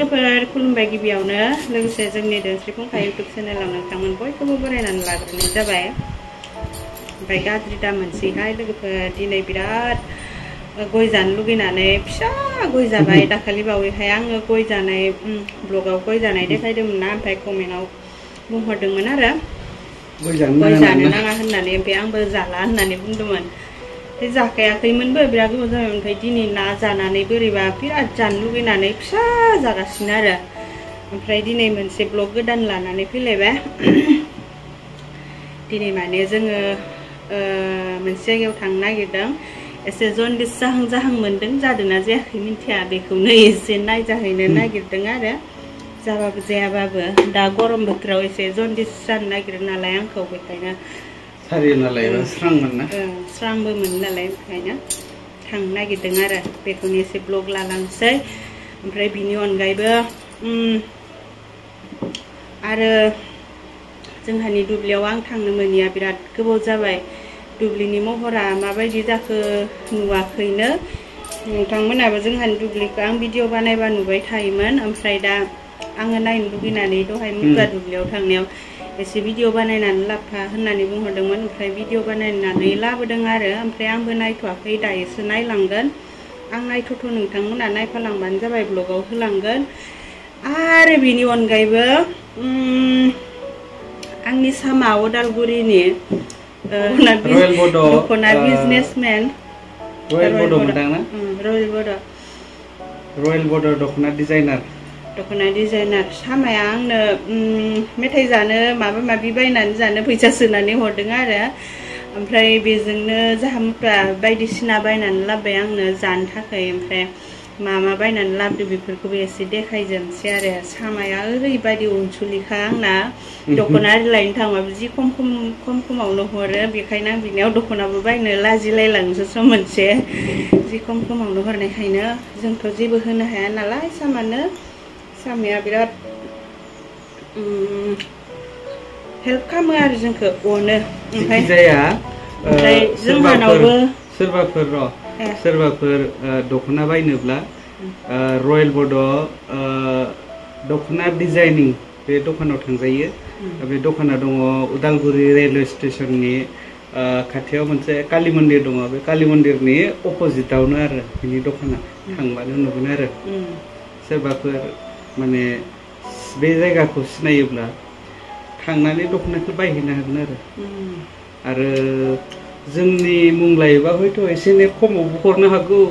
लोगोफोर खुलुमबाय गिबियावनो लोगोसे जोंनि दोंस्रि फुंखा इउटुब चेनेलाव नोंथांमोन बयखौबो बरायनानै लाग्रोनाय जाबाय। ओमफ्राय गाज्रि दा मोनसेहाय लोगोफोर दिनै बिराद गय जानो लुगैनानै फिसा गय जाबाय। दाखालि बावैहाय आङो गय जानाय ब्लगाव गय जानाय देखायदोंमोन ना, ओमफ्राय कमेन्टआव बुंहरदोंमोन आरो गय जानो नाङा होननानै, ओमफ्राय आंबो जाला होननानै बुंदोंमोन। जाखायाखैमोनबो बिराद गोबाव जाबाय। ओमफ्राय दिनै ना जानानै बोरैबा बिराद जानो लुगैनानै फिसा जागासिनो आरो। ओमफ्राय दिनै मोनसे ब्लग गोदान लानानै फैलायबाय। दिनै माने जोङो मोनसे जायगायाव थांनो नागिरदों। एसे जन्दिस जाहां मोनदों, जादोंना जायाखै मिन्थिया, बेखौनो एसे नायजाहैनो नागिरदों आरो। जाबाबो जायाबाबो दा गरम बोथोराव एसे जन्दिस जानो नागिरो नालाय आंखौ, बेखायनो सारि नालाय स्रांमोन ना, स्रांबो मोनो नालाय, ओंखायनो थांनो नागिरदों आरो। बेखौनो एसे ब्लग लालांसै। ओमफ्राय बिनि अनगायैबो आरो जोंहानि दुब्लियाव आं थांनो मोनिया बिराद गोबाव जाबाय। दुब्लिनि महरा माबायदि जाखो नुवाखैनो। नोंथांमोनाबो जोंहानि दुब्लिखौ आं भिडिअ बानायबा नुबाय थायोमोन। ओमफ्राय दा आङो नायनो लुगैनानै दहाय मुगा दुब्लियाव थांनायाव एसे भिडिअ बानायनानै लाबोफा होननानै बुंहरदोंमोन। ओमफ्राय भिडिअ बानायनानै लाबोदों आरो। ओमफ्राय आंबो नायथ'वाखै, दायोसो नायलांगोन। आं नायथ'थ' नोंथांमोना नायफालांबानो जाबाय, ब्लगाव होलांगोन। आरो बेनि अनगायैबो आंनि सामा उदालगुरिनि दख'ना बिजनेसमेन रयेल बड' दख'ना डिजाइनार सामाया आंनो मेथाइ जानो माबा माबि बायनानै जानो फैसा सोनानै हरदों आरो। ओमफ्राय बेजोंनो जाहामुफ्रा बायदिसिना बायनानै लाबोबाय आंनो जानो थाखाय। ओमफ्राय मा बायनानै लाबोदो बेफोरखौबो एसे देखायजोबनोसै आरो। सामाया ओरैबायदि अनसुलिखा आंना, दख'ना लायनो थांबाबो जि खमावनो हरो। बेखायनो आं बिनियाव दख'नाबो बायनो लाजिलायलांसो सम मोनसे, जि खमावनो हरनायखायनो। जोंथ' जेबो होनो हाया नालाय सामाया बिराद हेल्प खालामो आरो जोंखौ, अनो। ओमफ्राय जोंहानावबो सोरबाफोर दख'ना बायनोब्ला रयेल बड' दख'ना डिजाइनिं बे दखानाव थांजायो। बे दखाना दङ उदालगुरि रेलवे स्टेसननि खाथियाव मोनसे कालि मन्दिर दङ। बे कालि मन्दिरनि अपोजिटावनो आरो बिनि दखाना, थांबानो नुगोन आरो। सोरबाफोर माने बे जायगाखौ सिनायोब्ला थांनानै दख'नाखौ बायहैनो हागोन आरो जोंनि मुं लायोबा हयथ' एसे एनै खमावबो हरनो हागौ,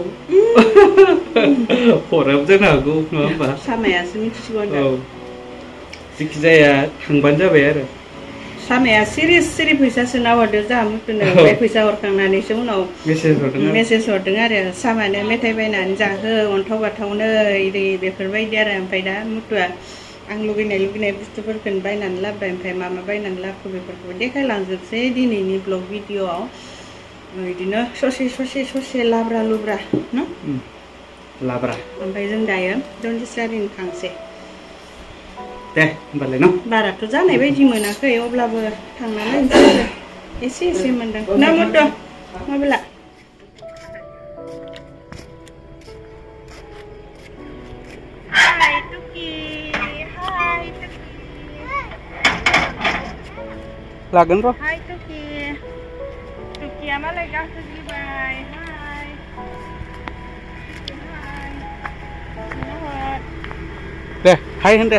हराबो जानो हागौ, नङा होमबा? सामायासो मिथिसिगौ। जेखि जाया थांबानो जाबाय आरो। सामाया सिरि फैसा सोना हरदो जाहामुफोरनो। ओमफ्राय फैसा हरखांनानैसो उनाव मेसेज हरदों आरो, सामानो मेथाइ बायनानै जाहो अन्थाव बाथावनो इदि बेफोरबायदि आरो। ओमफ्राय दा मुथुआ आं लुगैनाय बुस्थुफोरखौनो बायनानै लाबोबाय। ओमफ्राय मा बायनानै लाबोखो बेफोरखौबो देखायलांजोबसै दिनैनि ब्लग भिडिअआव। बिदिनो ससे लाब्रा लुब्रा न लाब्रा। ओमफ्राय जों दायो जन्दिस जारिनो थांसै। दे होमबालाय न, बाराथ' जानाय बायदि मोनाखै, अब्लाबो थांना नायनोसै आरो। एसे मोनदों ना मुथु माबेला। लागोन र'। हाय टुकिया मालाय गाखोग्रिबाय। दे हाय होन दे।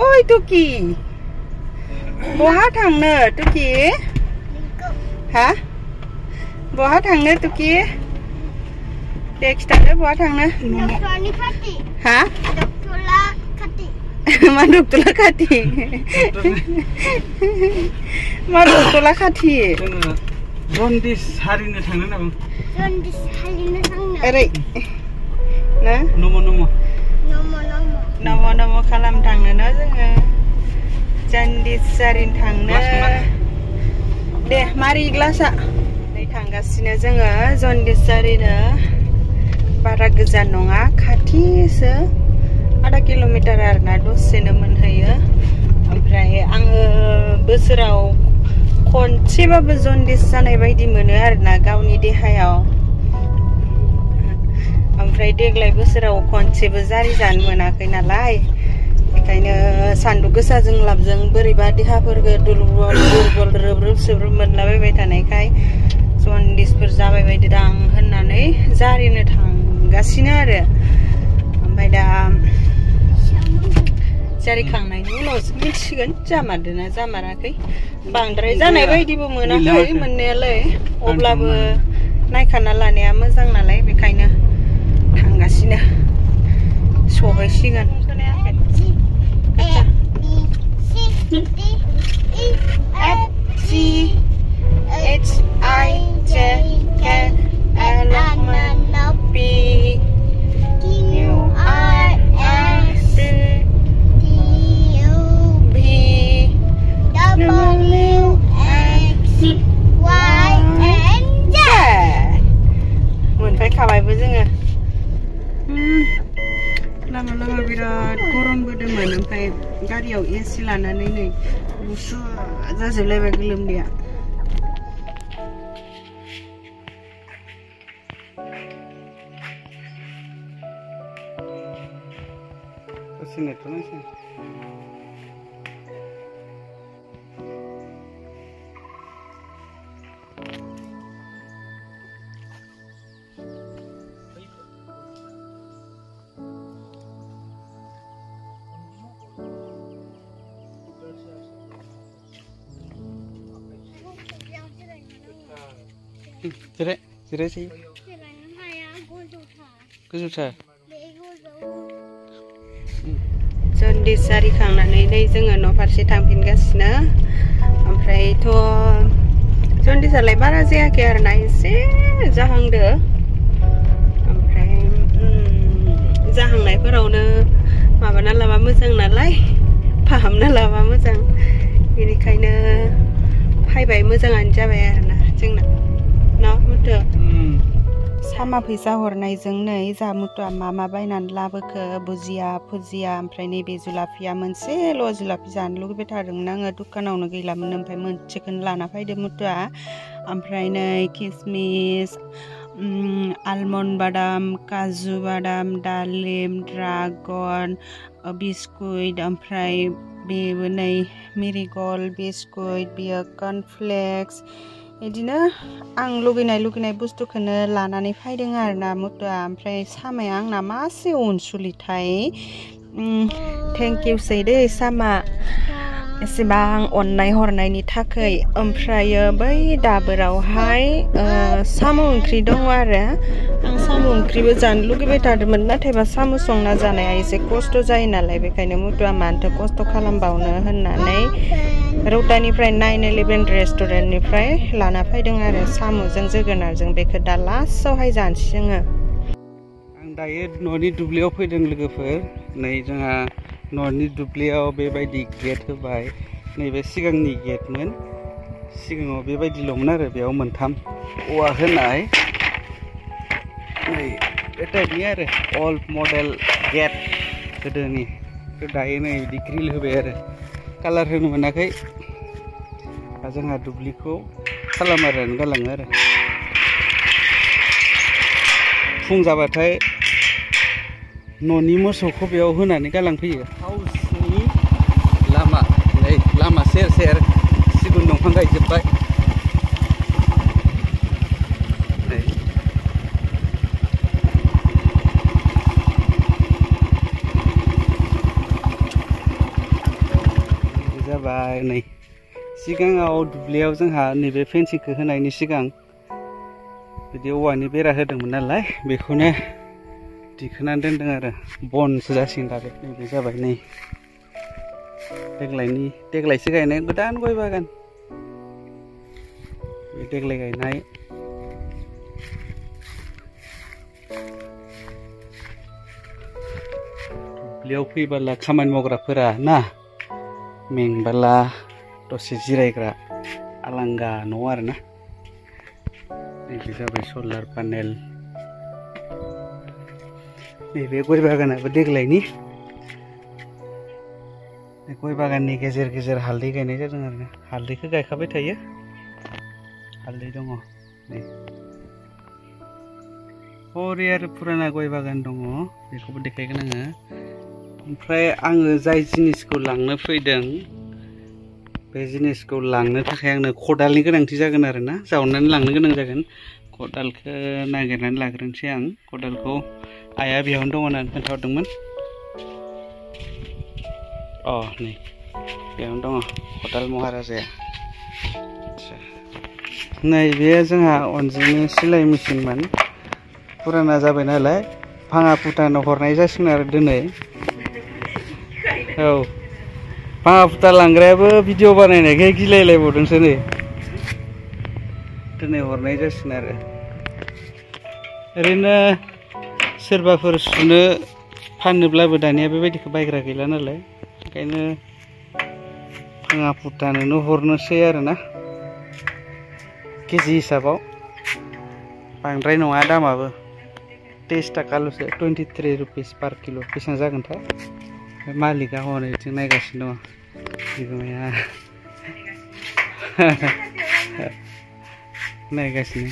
ओइ टुकि, बहा थांनो टुकि? हा बहा थांनो टुकि? दे खिथादो बहा थांनो? हा मा डक्टरला खाथि? मा डक्टरला खाथि? जन्दिस हारिनो थांनो होनना बुं। ओरै ना नम' खालाम थांनो ना जोङो, जन्दिस जारिनो थांनो। दे मारि ग्लासा नै थांगासिनो जोङो जन्दिस जारिनो। बारा गोजान नङा, खाथिसो, आधा किल'मिटार आरोना, दसेनो मोनहैयो। ओमफ्राय आङो बोसोराव खनसेबाबो जन्दिस जानाय बायदि मोनो आरोना गावनि देहायाव ओमफ्राय देग्लाय बोसोराव खनसेबो जारि जानो मोनाखै नालाय बेखायनो सान्दुं गोसाजों लाबजों बोरैबा देहाफोरखौ दुरबल रोब्रोब सोब्रोब मोनलाबायबाय थानायखाय जन्दिसफोर जाबाय बायदि दां होननानै जारिनो थांगासिनो आरो ओमफ्राय दा जारिखांनायनि उनावसो मिथिसिगोन जामारदोंना जामाराखै बांद्राय जानाय बायदिबो मोनाखै मोननायालाय अब्लाबो नायखाना लानाया मोजां नालाय बेखायनो थांगासिनो सहैसिगोन मोनफैखाबायबो जोङो लामा लामा बिराद गरमबो दंमोन ओमफ्राय गारियाव एसि लानानै नै गुसु जाजोबलायबाय गोलोमदैया जिराय sih गोजौथार जन्दिस जारिखांनानै नै जोङो न' फारसे थांफिनगासिनो ओमफ्रायथ' जन्दिसालाय बारा जायाखै आरोना एसे जाहांदो ओमफ्राय जाहांनायफोरावनो माबाना लाबा मोजां नालाय फाहामना लाबा मोजां बेनिखायनो फायबाय मोजाङानो जाबाय आरोना जोंना ना मुथु सामा फैसा हरनायजों नै जा मुथुआ मा बायनानै लाबोखो बुजिया फुजिया ओमफ्राय नैबे जुलाफिया मोनसेल' जुलाफि जानो लुगैबाय थादोंमोन आङो दुखानावनो गैलामोन ओमफ्राय मोनसेखौनो लाना फैदो मुथुआ ओमफ्राय नै किसमिस आलमन्ड बादाम काजु बादाम दालिम ड्रागन बिस्कुट ओमफ्राय बेबो नै मेरिगल्ड बिस्कुट बियो कर्नफ्लेक्स बिदिनो आं लुगैनाय बुस्थुखौनो लानानै फैदों आरोना मुथुआ ओमफ्राय सामाया आंना मासे अनसुलिथाय थेंक इउ सै दै सामा एसेबां अननाय हरनायनि थाखाय ओमफ्रायो बै दाबोरावहाय साम' ओंख्रि दङ आरो आं साम' ओंख्रिबो जानो लुगैबाय थादोंमोन नाथायबा साम' संना जानाया एसे खस्थ' जायो नालाय बेखायनो मुथुआ मानोथो खस्थ' खालामबावनो होननानै रौतानिफ्राय 911 रेस्टुरेन्टनिफ्राय लाना फैदों आरो साम'जों जोगोनारजों बेखौ दा लास्टआवहाय जानोसै जोङो आं दायो न'नि दुब्लियाव फैदों लोगोफोर नै जोंहा न'नि दुब्लियाव बेबायदि गेट होबाय नैबे सिगांनि गेटमोन सिगाङाव बेबायदिल'मोन आरो बेयाव मोनथाम औवा होनाय नै बे टाइपनि आरो अल्ड मडेल गेट गोदोनि दायो नै बिदि ग्रिल होबाय आरो कालार होनो मोनाखै दा जोंहा दुब्लिखौ खालामारनानै गालाङो आरो फुं जाबाथाय न'नि मोसौखौ बेयाव होनानै गालांफैयो हाउसनि लामा नै लामा सेर सेर सिगुन दंफां गायजोब्बाय नै जाबाय नै सिगाङाव दुब्लियाव जोंहा नैबे फेन्सिंखौ होनायनि सिगां बिदि औवानि बेरा होदोंमोन नालाय बेखौनो दिखोनानै दोनदों आरो बनसो जासिगोन दा नैबे जाबाय नै देग्लायसो गायनाय गोदान गय बागान बे देग्लाय गायनाय दुब्लियाव फैबोला खामानि मावग्राफोरा ना मेंबोला दसे जिरायग्रा आलांगा न' आरोना नैबे जाबाय सलार पानेल नैबे गय बागानाबो देग्लायनि गय बागाननि गेजेर गेजेर हालदै गायनाय जादों आरो हालदैखौ गायखाबाय थायो हालदै दङ नै हरै आरो पुराना गय बागान दङ बेखौबो देखायगोन आङो ओमफ्राय आङो जाय जिनिसखौ लांनो फैदों बे जिनिसखौ लांनो थाखाय आंनो खदालनि गोनांथि जागोन आरो ना जावनानै लांनो गोनां जागोन खदालखौ नागिरनानै लाग्रोनोसै आं खदालखौ आइया बेयावनो दङ होननानै खोन्थाहरदोंमोन अ नै बेयावनो दङ खदाल महाराजाया नैबे जोंहा अनजिनि सिलाय मेचिनमोन पुराना जाबाय नालाय भाङा भुटानाव हरनाय जासिगोन आरो दिनै औ भाङा भुटान लांग्रायाबो भिडिअ बानायनायखाय गिलायलायबावदोंसो नै दिनै हरनाय जासिगोन आरो ओरैनो सोरबाफोर सुनो फाननोब्लाबो दानिया बेबायदिखौ बायग्रा गैला नालाय ओंखायनो भाङा भुटाननो हरनोसै आरो ना केजि हिसाबाव बांद्राय नङा दामाबो 23 टाकाल'सो 23 रुपिस पार किल' बेसेबां जागोनथाय मालिकआ हनै बिथिं नायगासिनो दङ बिगोमाया नायगासिनो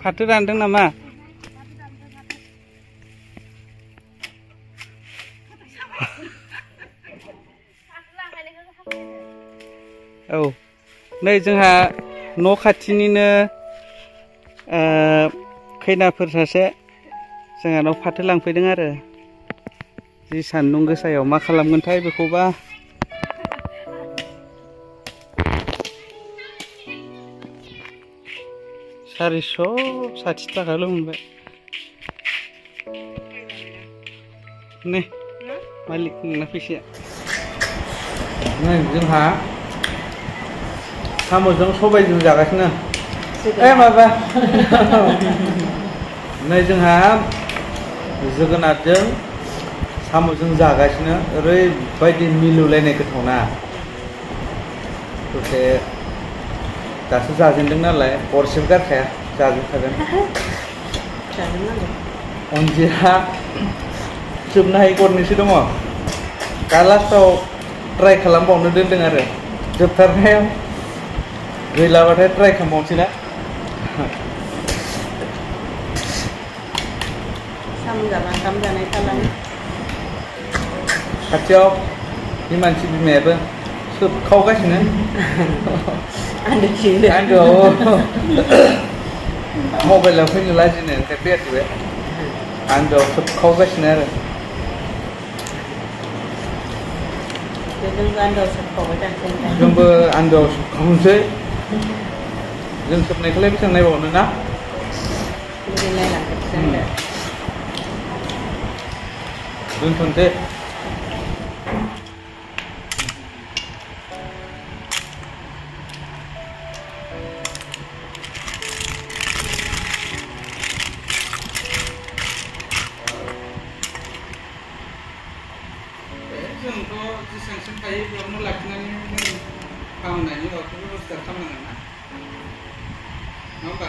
फाथो रानदों नामा औ नै जोंहा न' खाथिनिनो खैनाफोर सासे जोंहानाव फाथो लांफैदों आरो जि सान्दुं गोसायाव मा खालामगोनथाय बेखौबा 460 टाकाल' मोनबाय नै मालिक नोंना फैसाया नै जोंहा साम'जों सबायजों जागासिनो माबा नै जोंहा जोगोनारजों साम'जों जागासिनो ओरैबायदि मिलौलायनाय गोथावना दसे दासो जाजेनदों नालाय हरसेबो गारखाया जाजोबखागोन अनजिया जोबनो हायै गरनैसो दङ दा लास्टाव ट्राइ खालामबावनो दोनदों आरो जोबथारनायाव गैलाबाथाय ट्राइ खालामबावनोसै ना साम' जाबा ओंखाम जानाय खालामो खाथियाव बे मानसि बिमायाबो सोबखावगासिनो आन्दोआव मबाइलाव फैनो लाजिनो ओंखाय फैयाखै आन्दोआव सोबखावगासिनो आरो जोंबो आन्दोआव सोबखावनोसै जों सोबनायखौलाय बेसेबां नायबावनो ना दोनथ'नोसै जोंथ' जेसेबांसिम थायो बेयावनो लाखिनानै फाहामनायनि बेबस्था खालामनांगोन ना नङा होमबा